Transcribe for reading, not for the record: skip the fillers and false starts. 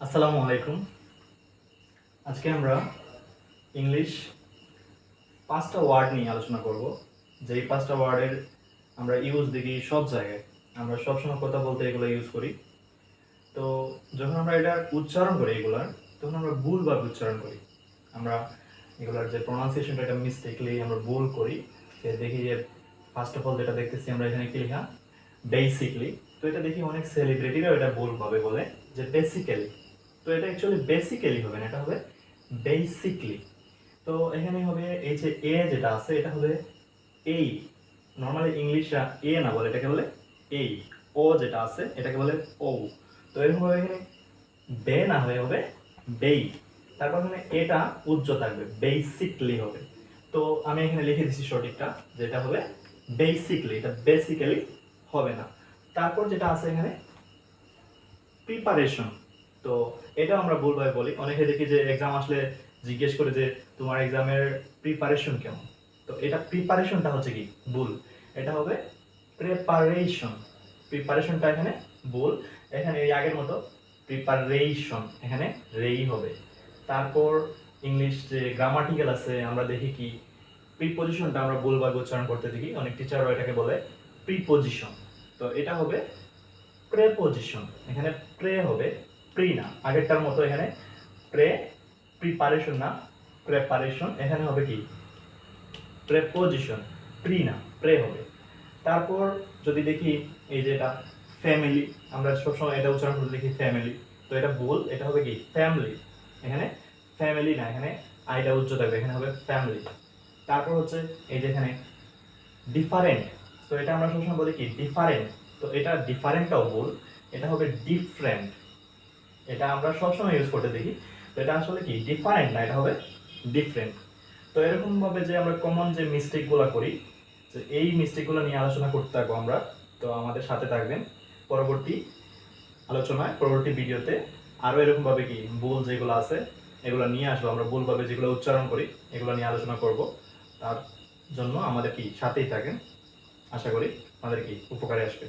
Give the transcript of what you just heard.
আসসালামু আলাইকুম। আজকে আমরা ইংলিশ 5টা ওয়ার্ড নিয়ে আলোচনা করব। যেই 5টা ওয়ার্ডের আমরা ইউজ দেখি সব জায়গায়। আমরা সবসময় কথা বলতে এগুলো ইউজ করি। তো যখন আমরা এটার উচ্চারণ করি এগুলার, তখন আমরা ভুলভাবে উচ্চারণ করি। আমরা এগুলার যে প্রোনাউন্সিয়েশনটা এটা মিস্টেকলি আমরা ভুল করি। যে দেখি যে ফার্স্ট অফ অল যেটা দেখতেছি আমরা এখানে কি লেখা বেসিকলি। তো এটা দেখি অনেক সেলিব্রিটিরাও এটা ভুলভাবে বলে যে বেসিক্যালি। তো এটা অ্যাকচুয়ালি বেসিক্যালি হবে না, এটা হবে বেসিকলি। তো এখানে হবে এই যে এ যেটা আছে এটা হবে এই। নর্মালি ইংলিশরা এ না বলে, এটাকে বলে এই। ও যেটা আছে এটাকে বলে ও। তো এরকম ভাবে এখানে বে না হয়ে হবে বেই। তারপর এখানে এটা উজ্জ্ব থাকবে, বেসিকলি হবে। তো আমি এখানে লিখে দিচ্ছি সঠিকটা, যেটা হবে বেসিকলি, এটা বেসিক্যালি হবে না। তারপর যেটা আছে এখানে প্রিপারেশন। তো এটা আমরা ভুলভাবে বলি। অনেকে দেখি যে এক্সাম আসলে জিজ্ঞেস করে যে তোমার এক্সামের প্রিপারেশন কেমন। তো এটা প্রিপারেশনটা হচ্ছে কি ভুল, এটা হবে প্রিপারেশন। প্রিপারেশনটা এখানে ভুল। এখানে এই আগের মতো প্রিপারেশন, এখানে রেই হবে। তারপর ইংলিশ যে গ্রামাটিক্যাল আছে আমরা দেখি কি প্রিপজিশনটা আমরা ভুলভাবে উচ্চারণ করতে দেখি, অনেক টিচারও এটাকে বলে প্রিপজিশন। তো এটা হবে প্রেপজিশন। এখানে প্রে হবে প্রি না, আগেরটার মতো এখানে প্রে, প্রিপারেশন না প্রেপারেশন। এখানে হবে কি প্রেপজিশন, প্রি না প্রে হবে। তারপর যদি দেখি এই যে এটা ফ্যামিলি, আমরা সবসময় এটা উচ্চারণ করতে দেখি ফ্যামিলি। তো এটা ভুল, এটা হবে কি ফ্যামিলি। এখানে ফ্যামিলি না, এখানে আইটা উচ্চ থাকবে, এখানে হবে ফ্যামিলি। তারপর হচ্ছে এই যে এখানে ডিফারেন্ট। তো এটা আমরা সবসময় বলি কি ডিফারেন্ট। তো এটা ডিফারেন্টটাও ভুল, এটা হবে ডিফারেন্ট। এটা আমরা সবসময় ইউজ করতে দেখি। তো এটা আসলে কি ডিফারেন্ট না, এটা হবে ডিফারেন্ট। তো এরকম ভাবে যে আমরা কমন যে মিস্টেকগুলো করি, যে এই মিস্টেকগুলো নিয়ে আলোচনা করতে থাকবো আমরা। তো আমাদের সাথে থাকবেন পরবর্তী আলোচনায়, পরবর্তী ভিডিওতে আরও এরকম ভাবে কি ভুল যেগুলো আছে এগুলো নিয়ে আসবো। আমরা ভুলভাবে যেগুলো উচ্চারণ করি এগুলো নিয়ে আলোচনা করব। তার জন্য আমাদের কি সাথেই থাকেন, আশা করি আমাদের কি উপকারে আসবে।